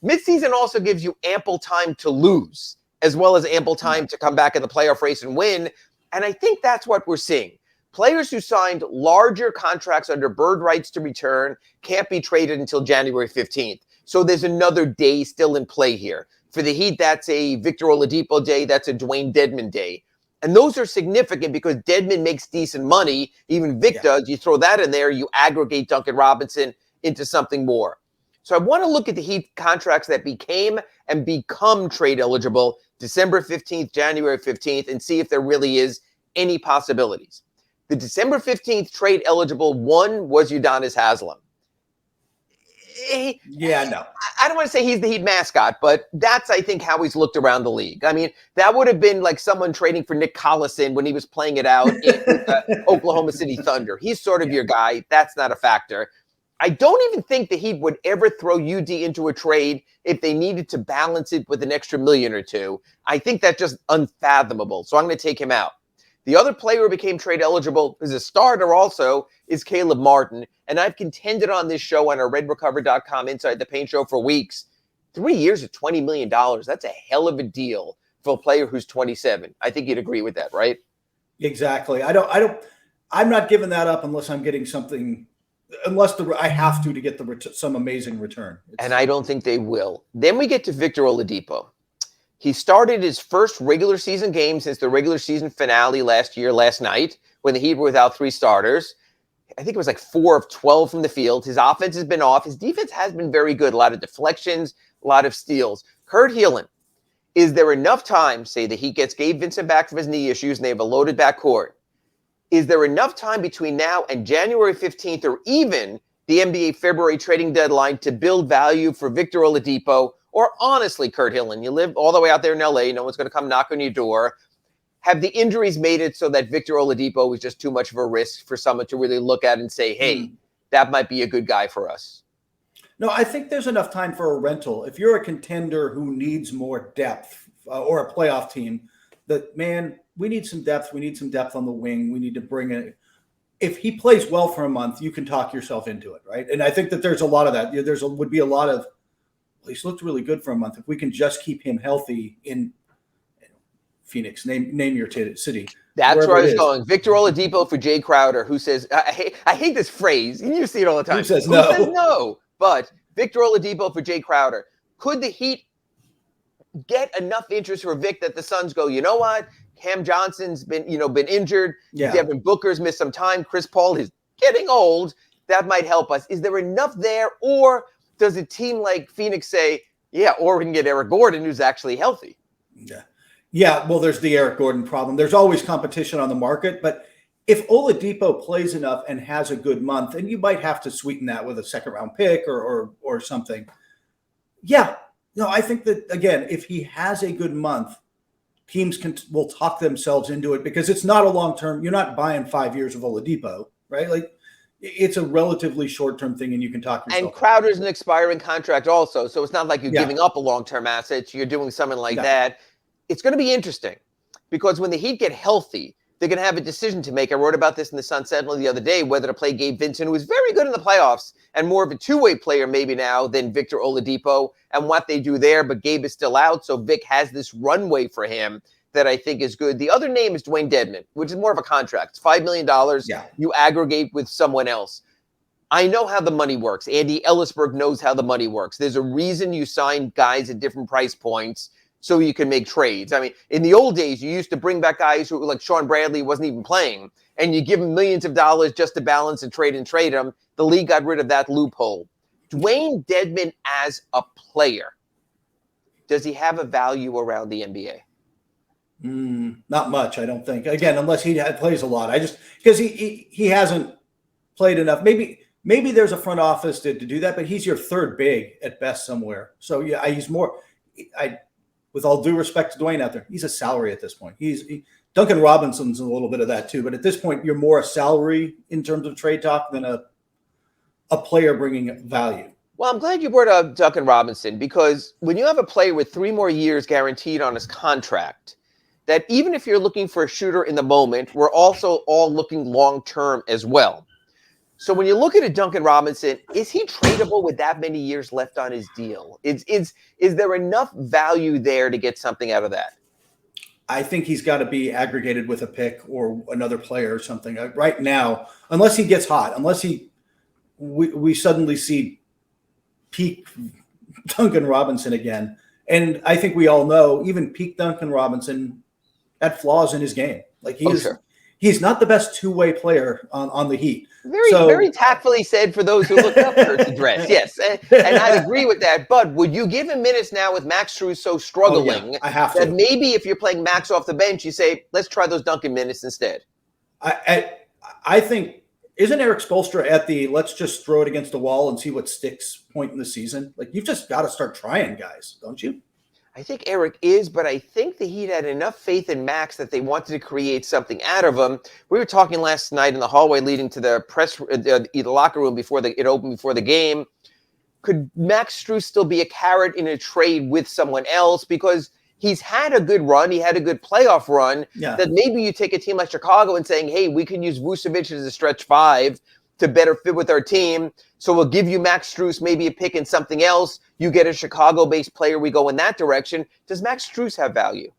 Midseason also gives you ample time to lose, as well as ample time to come back in the playoff race and win. And I think that's what we're seeing. Players who signed larger contracts under bird rights to return can't be traded until January 15th. So there's another day still in play here. For the Heat, that's a Victor Oladipo day. That's a Dwayne Dedmon day. And those are significant because Dedmon makes decent money. Even Vic does. You throw that in there, you aggregate Duncan Robinson into something more. So I want to look at the Heat contracts that became and become trade eligible December 15th, January 15th, and see if there really is any possibilities. The December 15th trade eligible one was Udonis Haslem. No. I don't want to say he's the Heat mascot, but that's, I think, how he's looked around the league. I mean, that would have been like someone trading for Nick Collison when he was playing it out with the Oklahoma City Thunder. He's sort of your guy. That's not a factor. I don't even think the Heat would ever throw UD into a trade if they needed to balance it with an extra million or two. I think that's just unfathomable. So I'm going to take him out. The other player who became trade eligible as a starter also is Caleb Martin. And I've contended on this show on our redrecover.com Inside the Paint show for weeks. 3 years at $20 million. That's a hell of a deal for a player who's 27. I think you'd agree with that, right? Exactly. I'm not giving that up unless I'm getting something, I have to get some amazing return. And I don't think they will. Then we get to Victor Oladipo. He started his first regular season game since the regular season finale last night, when the Heat were without 3 starters. I think it was like 4 of 12 from the field. His offense has been off. His defense has been very good. A lot of deflections, a lot of steals. Kurt Helin, is there enough time, say the Heat gets Gabe Vincent back from his knee issues and they have a loaded backcourt, is there enough time between now and January 15th or even the NBA February trading deadline to build value for Victor Oladipo? Or honestly, Kurt Helin, you live all the way out there in LA. No one's going to come knock on your door. Have the injuries made it so that Victor Oladipo is just too much of a risk for someone to really look at and say, hey, that might be a good guy for us? No, I think there's enough time for a rental. If you're a contender who needs more depth or a playoff team, we need some depth. We need some depth on the wing. We need to bring it. If he plays well for a month, you can talk yourself into it, right? And I think that there's a lot of that. Would be a lot of, he's looked really good for a month. If we can just keep him healthy in Phoenix, name your city. That's where I was going. Victor Oladipo for Jay Crowder, who says, I hate this phrase. You see it all the time. Who says no? Who says no? But Victor Oladipo for Jay Crowder. Could the Heat get enough interest for Vic that the Suns go, you know what? Cam Johnson's been injured. Yeah. Devin Booker's missed some time. Chris Paul is getting old. That might help us. Is there enough there? Or does a team like Phoenix say, yeah, or we can get Eric Gordon, who's actually healthy? Yeah. Well, there's the Eric Gordon problem. There's always competition on the market, but if Oladipo plays enough and has a good month, and you might have to sweeten that with a second-round pick or something. Yeah. No, I think that, again, if he has a good month, teams will talk themselves into it because it's not a long-term. You're not buying 5 years of Oladipo, right? Like, it's a relatively short-term thing, and you can talk yourself. And Crowder's an expiring contract also, so it's not like you're giving up a long-term asset. You're doing something like that. It's going to be interesting because when the Heat get healthy, they're going to have a decision to make. I wrote about this in the Sun Sentinel the other day, whether to play Gabe Vincent, who was very good in the playoffs and more of a two-way player maybe now than Victor Oladipo, and what they do there. But Gabe is still out, so Vic has this runway for him that I think is good. The other name is Dwayne Dedmon, which is more of a contract. It's $5 million. You aggregate with someone else. I know how the money works. Andy Ellisberg knows how the money works. There's a reason you sign guys at different price points so you can make trades. I mean, in the old days, you used to bring back guys who, like Sean Bradley, wasn't even playing, and you give him millions of dollars just to balance and trade him. The league got rid of that loophole. Dwayne Dedmon as a player, does he have a value around the NBA? Not much, I don't think. Again, unless he plays a lot. Because he hasn't played enough. Maybe there's a front office to do that, but he's your third big at best somewhere. So yeah, he's more. With all due respect to Dwayne out there, he's a salary at this point. Duncan Robinson's a little bit of that too, but at this point, you're more a salary in terms of trade talk than a player bringing value. Well, I'm glad you brought up Duncan Robinson, because when you have a player with 3 more years guaranteed on his contract, that even if you're looking for a shooter in the moment, we're also all looking long-term as well. So when you look at a Duncan Robinson, is he tradable with that many years left on his deal? Is there enough value there to get something out of that? I think he's got to be aggregated with a pick or another player or something. Right now, unless he gets hot, we suddenly see peak Duncan Robinson again. And I think we all know even peak Duncan Robinson had flaws in his game. Like he He's not the best two-way player on the Heat. Very tactfully said for those who looked up Kurt's address. Yes, and I'd agree with that. But would you give him minutes now with Max Strus so struggling? Oh, yeah, I have that to. Maybe if you're playing Max off the bench, you say, let's try those Duncan minutes instead. I think, isn't Eric Spoelstra at the let's just throw it against the wall and see what sticks point in the season? Like, you've just got to start trying, guys, don't you? I think Eric is, but I think the Heat had enough faith in Max that they wanted to create something out of him. We were talking last night in the hallway leading to the locker room before it opened before the game. Could Max Strus still be a carrot in a trade with someone else? Because he's had a good run. He had a good playoff run. Yeah. That maybe you take a team like Chicago and saying, hey, we can use Vucevic as a stretch five to better fit with our team. So we'll give you Max Strus, maybe a pick in something else. You get a Chicago-based player. We go in that direction. Does Max Strus have value?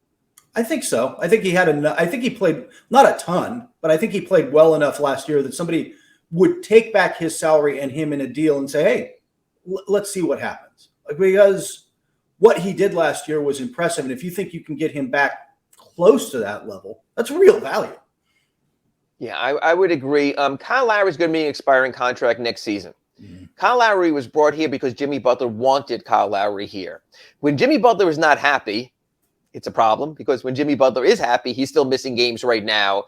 I think so. I think he played not a ton, but I think he played well enough last year that somebody would take back his salary and him in a deal and say, hey, let's see what happens. Because what he did last year was impressive. And if you think you can get him back close to that level, that's real value. Yeah, I would agree. Kyle Lowry is going to be an expiring contract next season. Mm-hmm. Kyle Lowry was brought here because Jimmy Butler wanted Kyle Lowry here. When Jimmy Butler is not happy, it's a problem, because when Jimmy Butler is happy, he's still missing games right now.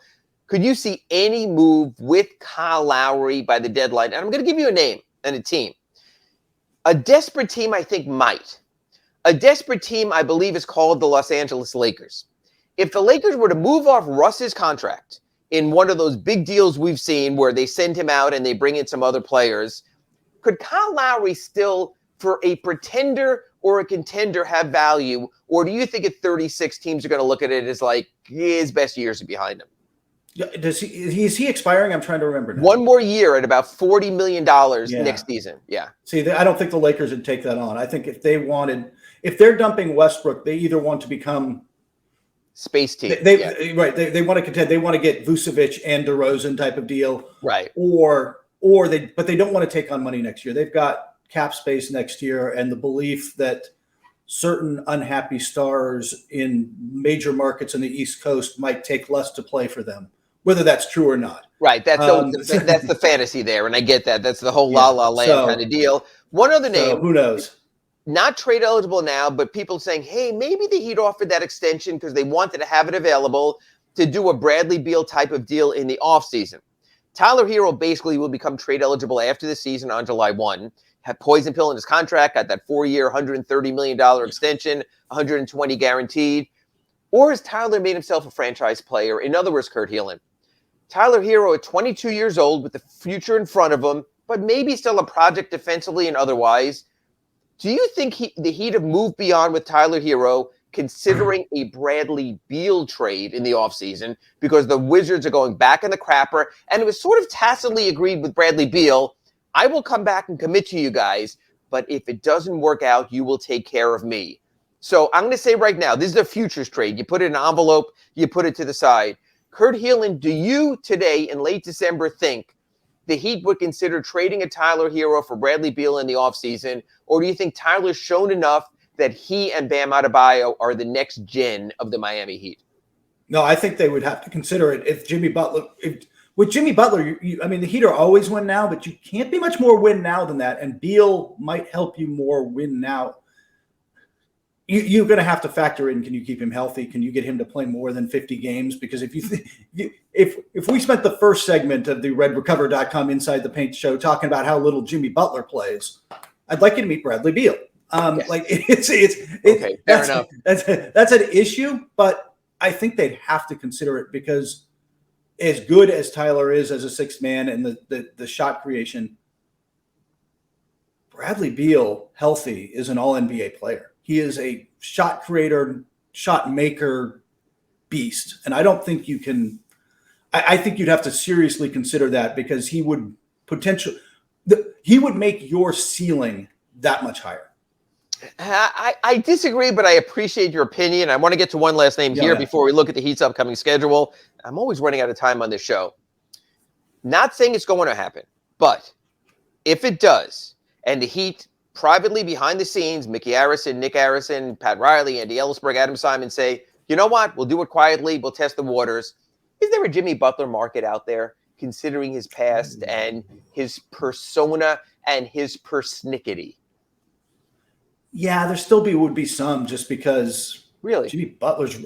Could you see any move with Kyle Lowry by the deadline? And I'm going to give you a name and a team. A desperate team, I think, might. A desperate team, I believe, is called the Los Angeles Lakers. If the Lakers were to move off Russ's contract in one of those big deals we've seen where they send him out and they bring in some other players, could Kyle Lowry still, for a pretender or a contender, have value? Or do you think at 36 teams are going to look at it as like his best years are behind him? Yeah, is he expiring? I'm trying to remember now. One more year at about $40 million next season. Yeah. See, I don't think the Lakers would take that on. I think if they're dumping Westbrook, they either want to become space team. They want to contend. They want to get Vucevic and DeRozan type of deal. Right. But they don't want to take on money next year. They've got cap space next year, and the belief that certain unhappy stars in major markets in the East Coast might take less to play for them, whether that's true or not. Right. That's the fantasy there, and I get that. That's the whole La La Land kind of deal. One other name. Who knows? Not trade eligible now, but people saying, hey, maybe the Heat offered that extension because they wanted to have it available to do a Bradley Beal type of deal in the offseason. Tyler Hero basically will become trade eligible after the season on July 1. Had poison pill in his contract, got that 4-year, $130 million extension, $120 guaranteed. Or has Tyler made himself a franchise player? In other words, Kurt Helin. Tyler Hero at 22 years old with the future in front of him, but maybe still a project defensively and otherwise. Do you think the Heat have moved beyond with Tyler Hero, considering a Bradley Beal trade in the offseason, because the Wizards are going back in the crapper, and it was sort of tacitly agreed with Bradley Beal, I will come back and commit to you guys, but if it doesn't work out, you will take care of me. So I'm going to say right now, this is a futures trade. You put it in an envelope, you put it to the side. Kurt Helin, do you today in late December think the Heat would consider trading a Tyler Hero for Bradley Beal in the offseason, or do you think Tyler's shown enough that he and Bam Adebayo are the next gen of the Miami Heat? No, I think they would have to consider it if Jimmy Butler. With Jimmy Butler, the Heat are always win now, but you can't be much more win now than that. And Beal might help you more win now. You're going to have to factor in: can you keep him healthy? Can you get him to play more than 50 games? Because if we spent the first segment of the RedRecover.com Inside the Paint show talking about how little Jimmy Butler plays, I'd like you to meet Bradley Beal. Yes. Like okay, fair enough. That's an issue, but I think they'd have to consider it because as good as Tyler is as a sixth man and the shot creation, Bradley Beal, healthy, is an all-NBA player. He is a shot creator, shot maker beast. And I don't think you can – I think you'd have to seriously consider that because he would make your ceiling that much higher. I disagree, but I appreciate your opinion. I want to get to one last name here before we look at the Heat's upcoming schedule. I'm always running out of time on this show. Not saying it's going to happen, but if it does, and the Heat privately behind the scenes, Mickey Arison, Nick Arison, Pat Riley, Andy Ellisberg, Adam Simon say, you know what, we'll do it quietly, we'll test the waters. Is there a Jimmy Butler market out there, considering his past and his persona and his persnickety? Yeah, there still would be some, just because Really, Jimmy Butler's.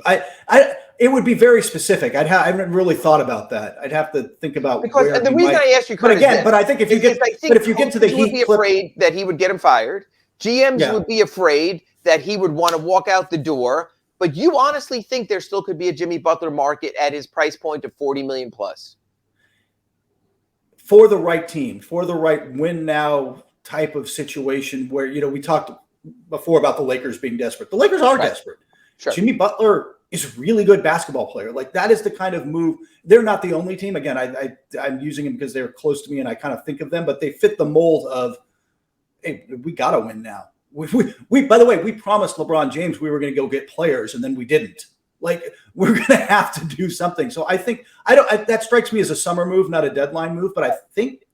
It would be very specific. I haven't really thought about that. I'd have to think about because where the he reason might. I asked you, Kurt, But again, is but I think if you get, but if you get to the coaches would be Heat clip, afraid that he would get him fired. GMs Yeah. would be afraid that he would want to walk out the door. But you honestly think there still could be a Jimmy Butler market at his price point of $40 million plus? for the right team, for the right win now type of situation where, we talked before about the Lakers being desperate. The Lakers are desperate. Sure. Jimmy Butler is a really good basketball player. Like, that is the kind of move. They're not the only team. Again, I'm using them because they're close to me and I kind of think of them, but they fit the mold of, hey, we got to win now. We by the way, we promised LeBron James we were going to go get players, and then we didn't. Like, we're going to have to do something. So I think that strikes me as a summer move, not a deadline move. But I think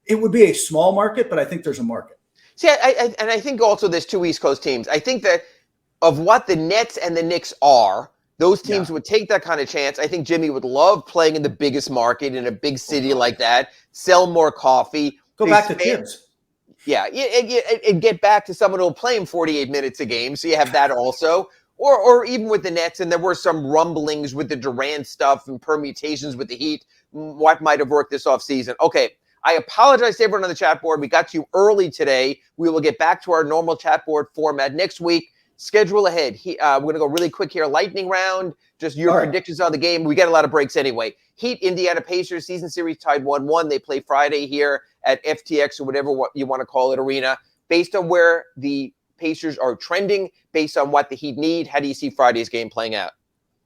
it would be a small market, but I think there's a market. See, I think also there's two East Coast teams. I think that of what the Nets and the Knicks are, those teams would take that kind of chance. I think Jimmy would love playing in the biggest market in a big city like that, sell more coffee. Go back to Tibbs. Yeah, and get back to someone who'll play him 48 minutes a game. So you have that also. Or even with the Nets, and there were some rumblings with the Durant stuff and permutations with the Heat, what might have worked this offseason. Okay, I apologize to everyone on the chat board. We got to you early today. We will get back to our normal chat board format next week. Schedule ahead. We're going to go really quick here. Lightning round, just your predictions on the game. We get a lot of breaks anyway. Heat, Indiana Pacers, season series tied 1-1. They play Friday here at FTX or whatever you want to call it, arena. Based on where the Pacers are trending, based on what the Heat need, how do you see Friday's game playing out?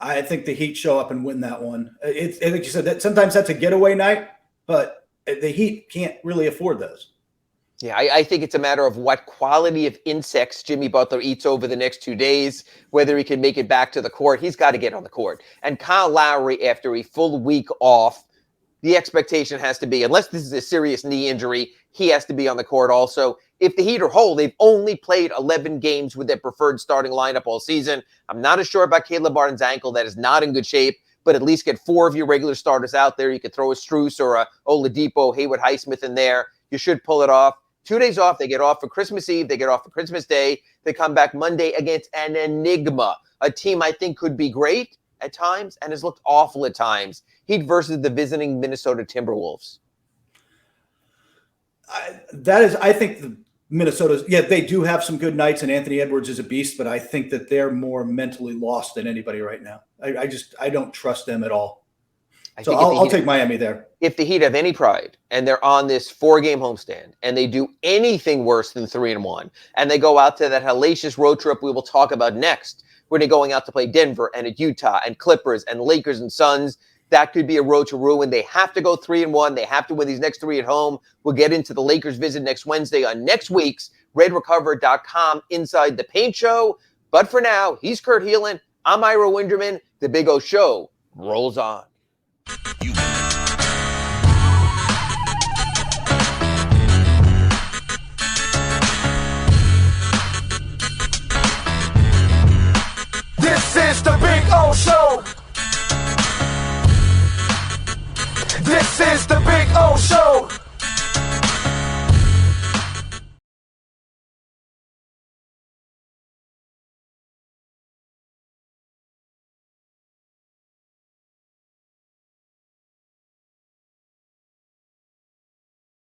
I think the Heat show up and win that one. It's like you said, that sometimes that's a getaway night, but the Heat can't really afford those. Yeah, I think it's a matter of what quality of insects Jimmy Butler eats over the next 2 days, whether he can make it back to the court. He's got to get on the court. And Kyle Lowry, after a full week off, the expectation has to be, unless this is a serious knee injury, he has to be on the court also. If the Heat are whole, they've only played 11 games with their preferred starting lineup all season. I'm not as sure about Caleb Martin's ankle. That is not in good shape, but at least get 4 of your regular starters out there. You could throw a Strus or a Oladipo, Haywood Highsmith in there. You should pull it off. 2 days off. They get off for Christmas Eve. They get off for Christmas Day. They come back Monday against an enigma, a team I think could be great at times and has looked awful at times. Heat versus the visiting Minnesota Timberwolves. I think the Minnesota's, they do have some good nights, and Anthony Edwards is a beast, but I think that they're more mentally lost than anybody right now. I don't trust them at all. So I'll take Miami there. If the Heat have any pride and they're on this 4-game homestand and they do anything worse than 3-1 and they go out to that hellacious road trip we will talk about next, when they're going out to play Denver and at Utah and Clippers and Lakers and Suns, that could be a road to ruin. They have to go 3-1. They have to win these next 3 at home. We'll get into the Lakers visit next Wednesday on next week's RedRecover.com Inside the Paint Show. But for now, he's Kurt Helin. I'm Ira Winderman. The Big O Show rolls on. This is the Big O Show. This is the Big O Show.